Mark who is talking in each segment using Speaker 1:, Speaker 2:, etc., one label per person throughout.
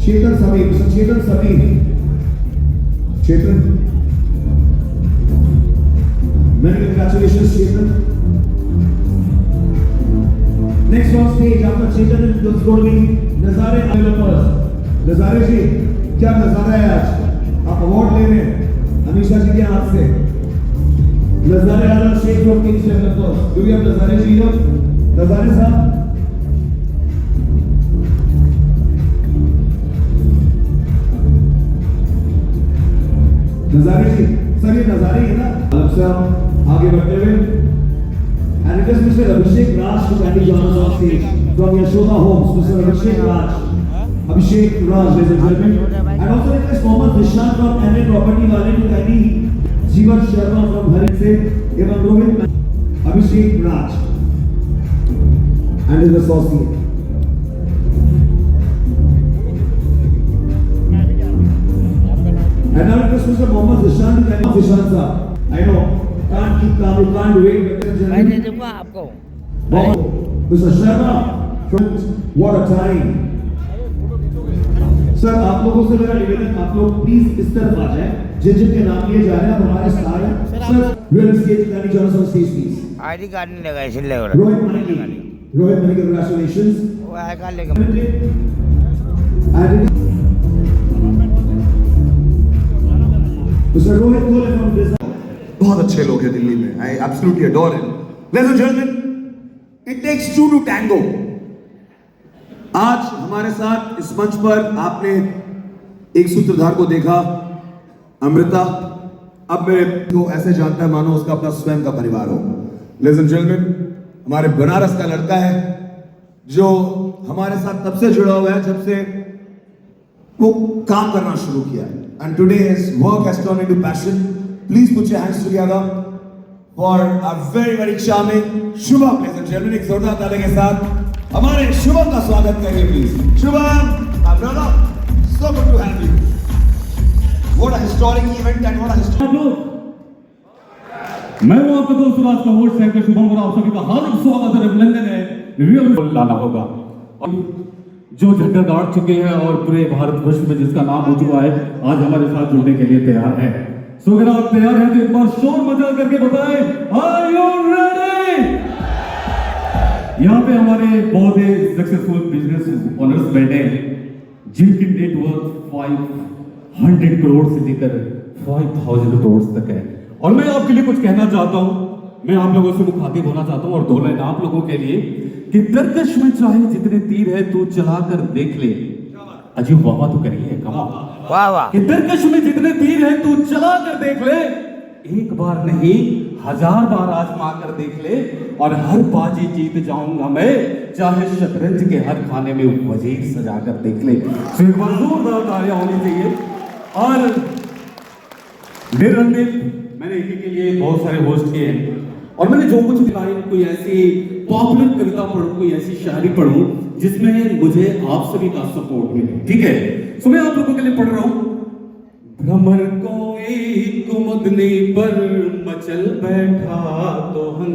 Speaker 1: Chetan Sameer, Mr. Chetan Sameer. Chetan. Many congratulations, Chetan. Next on stage after Chetan is going to be Nazare developers. Nazare जी, क्या नजारा है आज? आप award ले रहे हैं अमीशा जी के हाथ से. Nazare Alam Sheikh from Kings Developers. Do we have Nazare ji here? Nazare साहब. नजारे जी, सर ये नजारे है ना? अलग से हम आगे बढ़ते हुए. And it is Mr. Abhishek Raj who kindly join us on stage from Yashoda Homes. Mr. Abhishek Raj. Abhishek Raj, ladies and gentlemen. And also it is Mohammad Nishan from MA Property Wale to kindly Jeevan Sharma from Harit se एवं Rohit Abhishek Raj and his associate. And now it is Mr. Mohammad Nishan to kindly Nishan sir. I know. Can't keep calm, you can't wait.
Speaker 2: मैं दे दूंगा आपको.
Speaker 1: Mr. Sharma, what a time. Sir आप लोगों से मेरा निवेदन, आप लोग प्लीज इस तरफ आ जाएं. जिन जिन के नाम लिए जा रहे हैं हमारे स्टार हैं. सर रियल स्टेज गाड़ी join us on stage please.
Speaker 2: ID card नहीं लगा इसलिए लग रहा.
Speaker 1: रोहित मनी कांग्रेचुलेशंस.
Speaker 2: वो आई कार्ड लेगा.
Speaker 1: Mr. Rohit Kole from Design.
Speaker 3: बहुत अच्छे लोग हैं दिल्ली में. I absolutely adore him. Ladies and gentlemen, it takes two to tango. आज हमारे साथ इस मंच पर आपने एक सूत्रधार को देखा, अमृता. अब मैं तो ऐसे जानता है मानो उसका अपना स्वयं का परिवार हो. Ladies and gentlemen, हमारे बनारस का लड़का है जो हमारे साथ तब से जुड़ा हुआ है जब से वो काम करना शुरू किया. And today his work has turned into passion. Please put your hands together for our very very charming Shubham. Ladies and gentlemen, एक जोरदार ताली के साथ हमारे शुभम का स्वागत करिए please. Shubham, my brother, so good to have you. What a historic event and what a historic.
Speaker 4: मैं वो आपका दोस्त सुभाष का होस्ट है शुभम और आप सभी का हार्दिक स्वागत और अभिनंदन है. रियल लाना होगा जो झंडा गाड़ चुके हैं और पूरे भारतवर्ष में जिसका नाम हो चुका है, आज हमारे साथ जुड़ने के लिए तैयार है. सो अगर आप तैयार हैं तो एक बार शोर मचा करके बताएं, आर यू रेडी? यहाँ पे हमारे बहुत ही सक्सेसफुल बिजनेस ओनर्स बैठे हैं जिनकी नेट वर्थ 500 करोड़ से लेकर 5000 करोड़ तक है. और मैं आपके लिए कुछ कहना चाहता हूँ. मैं आप लोगों से मुखातिब होना चाहता हूँ और दो लाइन आप लोगों के लिए कि तरकश में चाहे जितने तीर है तू चला कर देख ले. अजीब वाह तो करिए, कमा
Speaker 2: वाह वाह.
Speaker 4: कि तरकश में जितने तीर है तू चला कर देख ले. एक बार नहीं 1000 बार आजमा कर देख ले और हर बाजी जीत जाऊंगा मैं, चाहे शतरंज के हर खाने में वजीर सजा कर देख ले. तो एक बार जोरदार तालियां होनी चाहिए. और निरंतर मैंने इसी के लिए बहुत सारे होस्ट किए हैं और मैंने जो कुछ लाइन कोई ऐसी पॉपुलर कविता पढ़ूं, कोई ऐसी शायरी पढ़ूं जिसमें मुझे आप सभी का सपोर्ट मिले. ठीक है, तो मैं आप लोगों के लिए पढ़ रहा हूं. भ्रमर कोई कुमुदनी पर मचल बैठा तो हम.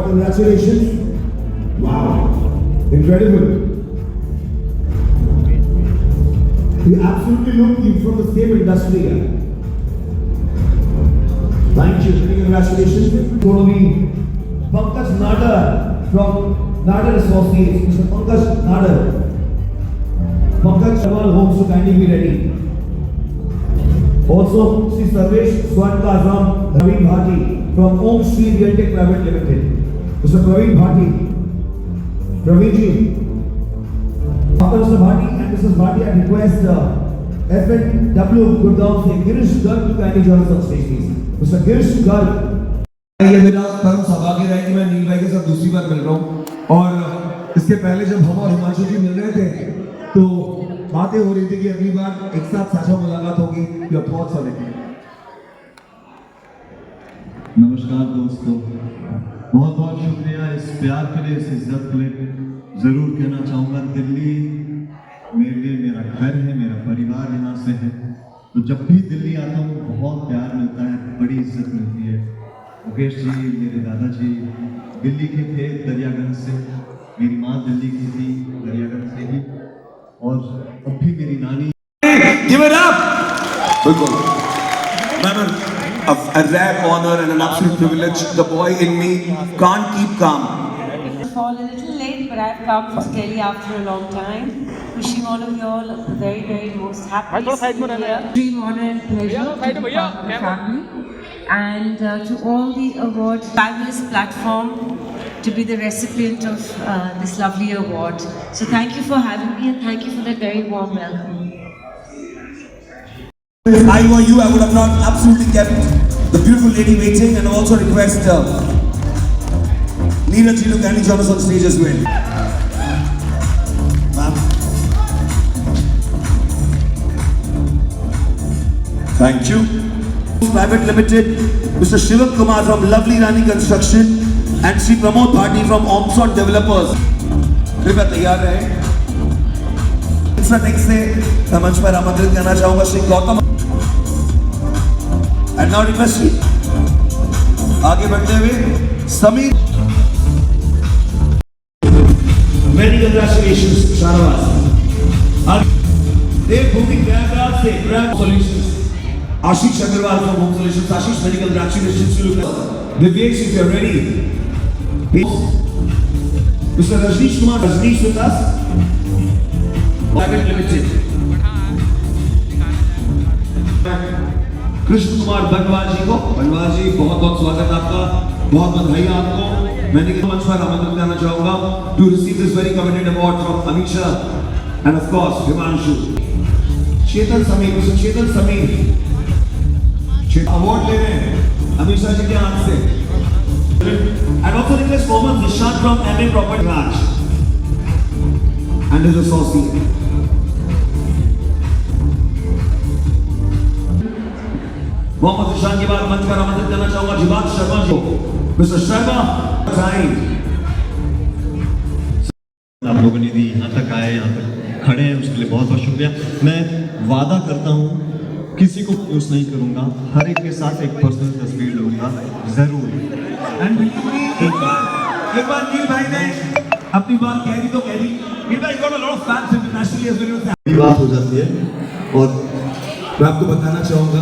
Speaker 1: Congratulations. Wow. Incredible. You absolutely look from the same industry. Thank you. Congratulations. Going to be Pankaj Nadar from Nadar Associates. Mr. Pankaj Nadar. Pankaj Sharma Homes to kindly be ready. Also, Sri Sarvesh Swarnka from Praveen Bhati from Om Shri Realtek Private Limited. Mr. Praveen Bhati. Praveen ji. After Mr. Bhati and Mrs. Bhati, I request FNW Gurgaon से Girish Garg to kindly join us on stage, please. Mr. Girish Garg.
Speaker 3: ये मेरा परम सौभाग्य है कि मैं नील भाई के साथ दूसरी बार मिल रहा हूँ. और इसके पहले जब हम और हिमांशु जी मिल रहे थे तो बातें हो रही थी कि अगली बार एक साथ साझा मुलाकात होगी. Your thoughts on it.
Speaker 5: नमस्कार दोस्तों, बहुत बहुत शुक्रिया इस प्यार के लिए, इस इज्जत के लिए. ज़रूर कहना चाहूँगा दिल्ली मेरे लिए मेरा घर है, मेरा परिवार यहाँ से है. तो जब भी दिल्ली आता हूँ बहुत प्यार मिलता है, बड़ी इज्जत मिलती है. मुकेश जी, मेरे दादाजी दिल्ली के थे दरियागंज से, मेरी माँ दिल्ली की थी दरियागंज से ही. और अब भी मेरी नानी
Speaker 3: Give it up! बिल्कुल ma'am, a rare honor and an absolute privilege. The boy in me can't keep calm.
Speaker 6: Fall a little late, but I've come to Delhi after a long time. Wishing all of you all the very, very most happiest New Year. Dream, honor, and pleasure to be part of the family, and to all the awards, fabulous platform to be the recipient of this lovely award. So thank you for having me, and thank you for that very warm welcome.
Speaker 3: If I were you, I would have not absolutely kept the beautiful lady waiting, and also request Neeraj ji to kindly join us on stage as well. Ma'am. Thank you. Private Limited, Mr. Shivam Kumar from Lovely Rani Construction and Sri Pramod Bharti from Omson Developers. कृपया तैयार रहे। दूसरा next से मंच पर आमंत्रित करना चाहूंगा Shri Gautam. And now request आगे बढ़ते हुए Sameer.
Speaker 1: Many congratulations, Shahnawaz. Devbhoomi Prayagraj se Prayag Solutions. Ashish Agarwal from Home Solutions. Ashish, many congratulations to you. Vivek, if you're ready. Mr. Rajneesh Kumar, Rajneesh with us. Private Limited. Krishna Kumar बनवाल जी को, बनवाल जी बहुत बहुत स्वागत आपका, बहुत बधाई आपको। मैंने मंच पर आमंत्रित करना चाहूंगा to receive this very coveted award from Anisha and of course Himanshu. Chetan Sameer, Mr. Chetan Sameer award ले रहे हैं अमीशा जी के हाथ से। And also request Mohammed Zishan from MA Property Raj and his associate. Mohammad Ishan के बाद मंच पर आमंत्रित करना चाहूंगा जिबात शर्मा जी को। मिस्टर शर्मा
Speaker 5: आप लोगों ने भी यहाँ तक आए, यहाँ तक खड़े हैं, उसके लिए बहुत बहुत शुक्रिया। मैं वादा करता हूँ किसी को यूज नहीं करूँगा, हर एक के साथ एक पर्सनल तस्वीर लूँगा जरूर।
Speaker 1: एंड एक बार नील भाई ने अपनी बात कह दी तो कह दी। नील भाई got a lot of fans internationally as well.
Speaker 3: बात हो जाती है और मैं आपको बताना चाहूंगा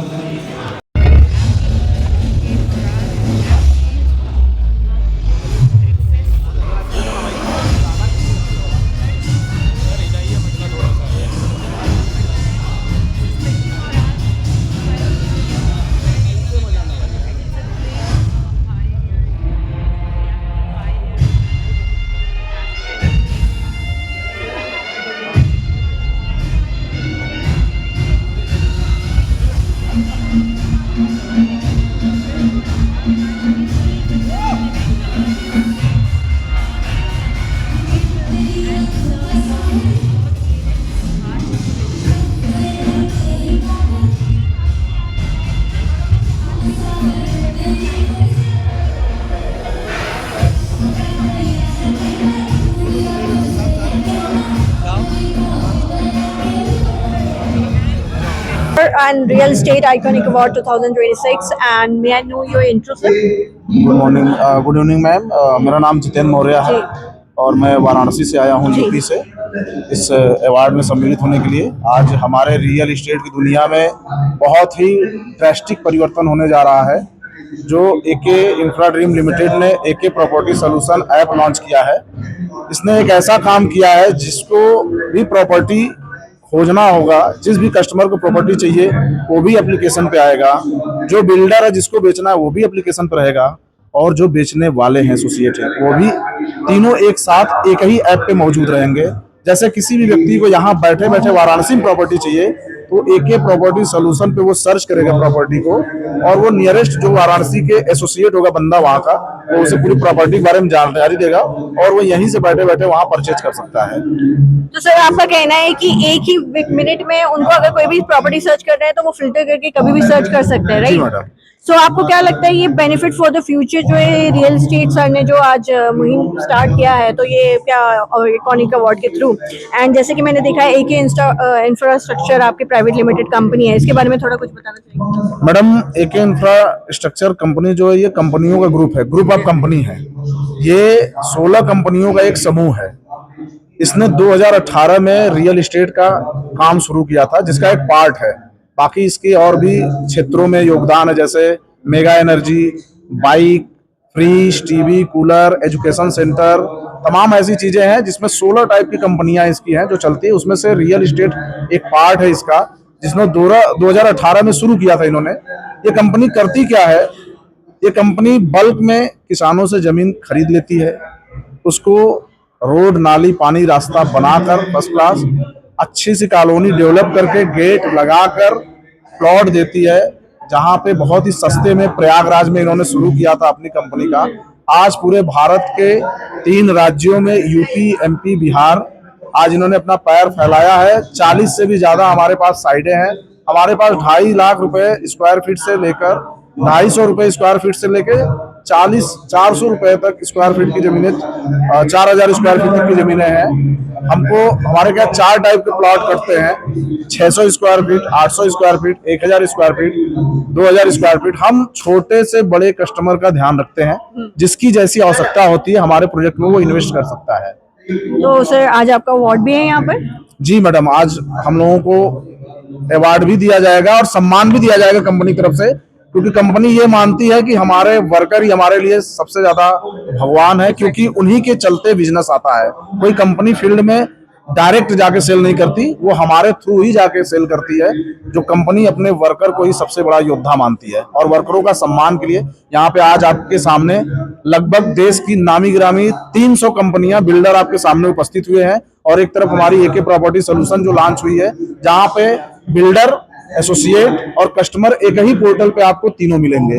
Speaker 7: and Real Estate Iconic Award 2026, and may I know your intro, sir?
Speaker 8: Good evening ma'am, मेरा नाम जितेंद्र मौर्य है और मैं वाराणसी से आया हूँ, यूपी से, इस अवार्ड में सम्मिलित होने के लिए। आज हमारे रियल इस्टेट की दुनिया में बहुत ही ड्रास्टिक परिवर्तन होने जा रहा है। जो एके इंफ्रा ड्रीम लिमिटेड ने एके प्रॉपर्टी सोल्यूशन ऐप लॉन्च किया है, इसने एक ऐसा काम किया है जिसको भी प्रॉपर्टी खोजना होगा, जिस भी कस्टमर को प्रॉपर्टी चाहिए वो भी एप्लीकेशन पे आएगा, जो बिल्डर है जिसको बेचना है वो भी एप्लीकेशन पर रहेगा, और जो बेचने वाले हैं एसोसिएट है वो भी, तीनों एक साथ एक ही ऐप पे मौजूद रहेंगे। जैसे किसी भी व्यक्ति को यहाँ बैठे बैठे वाराणसी में प्रॉपर्टी चाहिए तो एके प्रॉपर्टी सोल्यूशन पे वो सर्च करेगा प्रॉपर्टी को, और वो नियरेस्ट जो वाराणसी के एसोसिएट होगा बंदा वहाँ का, वो उसे पूरी प्रॉपर्टी के बारे में जानकारी देगा और वो यहीं से बैठे बैठे वहाँ परचेज कर सकता है।
Speaker 7: तो सर आपका कहना है कि एक ही मिनट में उनको अगर कोई भी प्रॉपर्टी सर्च कर रहे हैं तो वो फिल्टर करके कभी भी सर्च कर सकते हैं, राइट?
Speaker 8: मैडम।
Speaker 7: सो आपको क्या लगता है ये बेनिफिट फॉर द फ्यूचर जो है रियल एस्टेट सर ने जो आज मुहिम स्टार्ट किया है, तो ये क्या आइकॉनिक अवार्ड के थ्रू, एंड जैसे कि मैंने देखा है एके इंफ्रास्ट्रक्चर आपकी प्राइवेट लिमिटेड कंपनी है, इसके बारे में थोड़ा कुछ बताना चाहिए?
Speaker 8: मैडम, एके इंफ्रास्ट्रक्चर कंपनी जो है ये कंपनियों का ग्रुप है, ग्रुप ऑफ कंपनी है। ये 16 कंपनियों का एक समूह है। इसने 2018 में रियल एस्टेट का काम शुरू किया था, जिसका एक पार्ट है। बाकी इसके और भी क्षेत्रों में योगदान है, जैसे mega energy, bike, fridge, TV, cooler, education centre, तमाम ऐसी चीजें हैं जिसमें 16 टाइप की कंपनियां इसकी हैं जो चलती है। उसमें से रियल एस्टेट एक पार्ट है इसका, जिसने 2018 में शुरू किया था इन्होंने। ये कंपनी करती क्या है? ये कंपनी बल्क में किसानों से जमीन खरीद लेती है, उसको रोड, नाली, पानी, रास्ता बनाकर फर्स्ट क्लास अच्छी सी कॉलोनी डेवलप करके गेट लगाकर प्लॉट देती है, जहां पे बहुत ही सस्ते में प्रयागराज में इन्होंने शुरू किया था अपनी कंपनी का। आज पूरे भारत के 3 राज्यों में, यूपी, एमपी, बिहार, आज इन्होंने अपना पैर फैलाया है। 40 से भी ज्यादा हमारे पास साइडें हैं। हमारे पास 2.5 लाख रुपए स्क्वायर फीट से लेकर 250 रुपए स्क्वायर फीट से लेकर 400 रुपए तक स्क्वायर फीट की जमीनें, 4000 स्क्वायर फीट तक की जमीनें हैं। हमको हमारे क्या 4 टाइप के प्लॉट कटते हैं, 600 square feet, 800 square feet, 1000 square feet, 2000 square feet. हम छोटे से बड़े कस्टमर का ध्यान रखते हैं, जिसकी जैसी आवश्यकता होती है हमारे प्रोजेक्ट में वो इन्वेस्ट कर सकता है।
Speaker 7: तो सर आज आपका अवार्ड भी है यहाँ पर?
Speaker 8: जी मैडम, आज हम लोगों को अवार्ड भी दिया जाएगा और सम्मान भी दिया जाएगा कंपनी की तरफ से, क्योंकि कंपनी ये मानती है कि हमारे वर्कर ही हमारे लिए सबसे ज्यादा भगवान है, क्योंकि उन्हीं के चलते बिजनेस आता है। कोई कंपनी फील्ड में डायरेक्ट जाके सेल नहीं करती, वो हमारे थ्रू ही जाके सेल करती है। जो कंपनी अपने वर्कर को ही सबसे बड़ा योद्धा मानती है, और वर्करों का सम्मान के लिए यहाँ पे आज आपके सामने लगभग देश की नामी गिरामी 300 कंपनियां, बिल्डर आपके सामने उपस्थित हुए हैं। और एक तरफ हमारी एके प्रॉपर्टी सोल्यूशन जो लॉन्च हुई है, जहाँ पे बिल्डर, एसोसिएट और कस्टमर एक ही पोर्टल पे आपको तीनों मिलेंगे।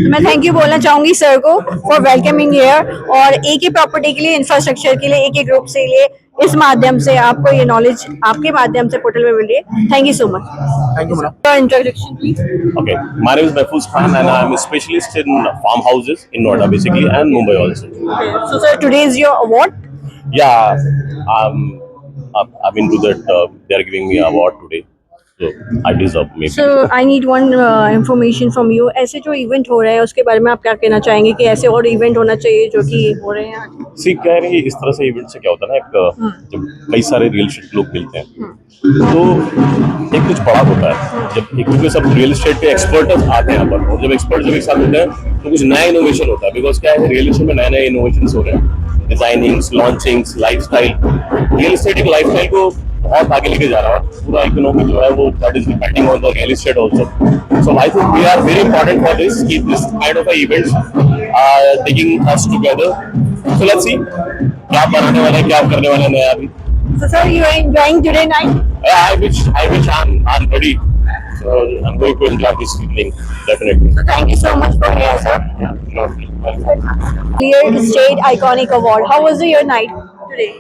Speaker 7: मैं थैंक यू बोलना चाहूंगी सर को फॉर वेलकमिंग हियर, और एके प्रॉपर्टी के लिए, इंफ्रास्ट्रक्चर के लिए, एके ग्रुप से लिए इस माध्यम से आपको ये नॉलेज आपके माध्यम से पोर्टल में मिल रही है। Thank you so much.
Speaker 8: Thank you madam.
Speaker 7: Introduction please.
Speaker 9: Okay, my name is Mahfouz Khan and I'm a specialist in farmhouses in Noida basically and Mumbai also.
Speaker 7: So sir, today is your award.
Speaker 9: Yeah, I've been to that. They are giving me an award today, so I deserve maybe.
Speaker 7: So I need one information from you. ऐसे जो event हो रहे हैं उसके बारे में आप क्या कहना चाहेंगे कि ऐसे और इवेंट होना चाहिए जो कि हो रहे हैं आज?
Speaker 9: See, क्या है इस तरह से इवेंट से क्या होता है ना, एक जब कई सारे रियल एस्टेट लोग मिलते हैं तो एक कुछ बड़ा होता है। जब एक क्योंकि सब रियल एस्टेट के एक्सपर्ट आते हैं यहाँ पर, और जब एक्सपर्ट जब एक साथ होते हैं तो कुछ नया इनोवेशन होता है। बिकॉज क्या है, रियल एस्टेट में नए नए इनोवेशन हो रहे हैं, डिजाइनिंग्स, लॉन्चिंग्स, लाइफस्टाइल। रियल एस्टेट एक लाइफस्टाइल को बहुत आगे लेके जा रहा है, पूरा इकोनॉमी जो है वो that is depending on the real estate also. So I think we are very important for this, keep this kind of events taking us together. So let's see क्या बनाने वाले हैं, क्या करने वाले हैं नया अभी।
Speaker 7: So sir, you are enjoying today night?
Speaker 9: I wish I'm ready. So I'm going to enjoy this evening definitely.
Speaker 7: So thank you so much for here, sir. Real Estate Iconic Award. How was your night today?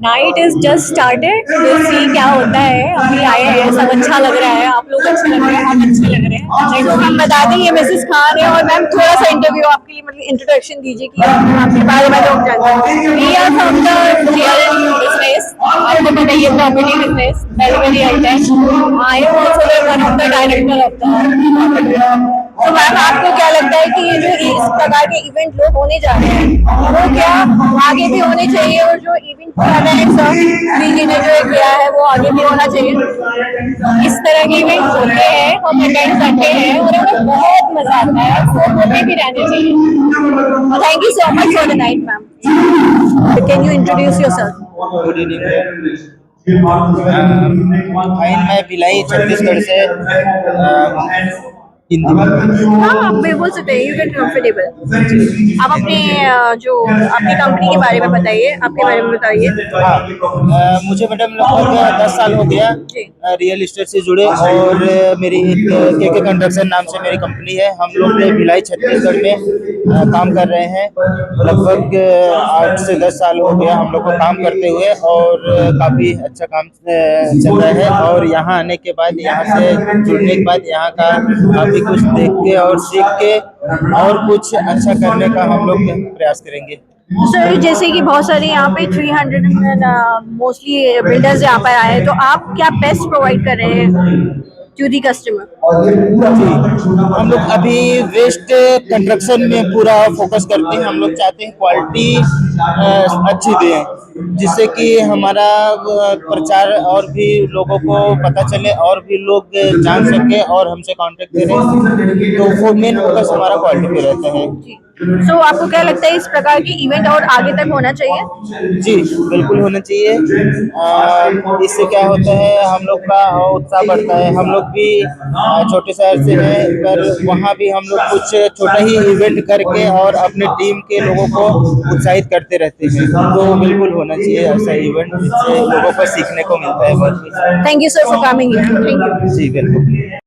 Speaker 10: Night is just started, will see क्या होता है। अभी आए हैं, सब अच्छा लग रहा है, आप लोग अच्छे लग रहे हैं, हम अच्छे लग रहे हैं।
Speaker 7: तो हम बता दें ये मिसेस खान है, और मैम थोड़ा सा इंटरव्यू आपके लिए, मतलब इंट्रोडक्शन दीजिए कि आपके बारे में लोग जानते हैं।
Speaker 10: We are from the real business, आपको पता है ये प्रॉपर्टी बिजनेस वेरी रियल है। I am also one of the director of the.
Speaker 7: तो मैम आपको क्या लगता है कि ये जो इस प्रकार के इवेंट लोग होने जा रहे हैं वो क्या आगे भी होने चाहिए, और जो इवेंट कर रहे हैं सर दीदी ने जो किया है वो आगे भी होना चाहिए?
Speaker 10: इस तरह के इवेंट्स होते हैं, हम अटेंड करते हैं और हमें बहुत मजा आता है, वो होते भी रहने चाहिए।
Speaker 7: Thank you so much for the night ma'am. Can you introduce yourself?
Speaker 2: Good evening. मैं भिलाई छत्तीसगढ़ से
Speaker 7: हाँ आप बोल सकते हैं, यू गेट कंफर्टेबल। आप अपने जो आपकी कंपनी के बारे में बताइए, आपके बारे में बताइए।
Speaker 2: हाँ, मुझे मैडम लगभग 10 साल हो गया रियल एस्टेट से जुड़े, और मेरी एक के कंस्ट्रक्शन नाम से मेरी कंपनी है। हम लोग भिलाई छत्तीसगढ़ में काम कर रहे हैं। लगभग 8 से 10 साल हो गया हम लोग को काम करते हुए, और काफ़ी अच्छा काम चल रहा है। और यहाँ आने के बाद, यहाँ से जुड़ने के बाद, यहाँ का कुछ देख के और सीख के और कुछ अच्छा करने का हम लोग प्रयास करेंगे।
Speaker 7: सर जैसे कि बहुत सारे यहाँ पे 300 मोस्टली बिल्डर्स यहाँ पर आए हैं, तो आप क्या बेस्ट प्रोवाइड कर रहे हैं? to the customer?
Speaker 2: हम लोग अभी वेस्ट कंस्ट्रक्शन में पूरा फोकस करते हैं। हम लोग चाहते हैं क्वालिटी अच्छी दें, जिससे कि हमारा प्रचार और भी लोगों को पता चले और भी लोग जान सके और हमसे कांटेक्ट करें। तो मेन फोकस हमारा क्वालिटी पे रहता है।
Speaker 7: So आपको क्या लगता है इस प्रकार की इवेंट और आगे तक होना चाहिए?
Speaker 2: जी बिल्कुल होना चाहिए। इससे क्या होता है, हम लोग का उत्साह बढ़ता है। हम लोग भी छोटे शहर से हैं, पर वहाँ भी हम लोग कुछ छोटा ही इवेंट करके और अपने टीम के लोगों को उत्साहित करते रहते हैं। तो बिल्कुल होना चाहिए ऐसा इवेंट, जिससे लोगों को सीखने को मिलता है बहुत कुछ।
Speaker 7: Thank you sir for coming here. Thank you.
Speaker 2: जी बिल्कुल।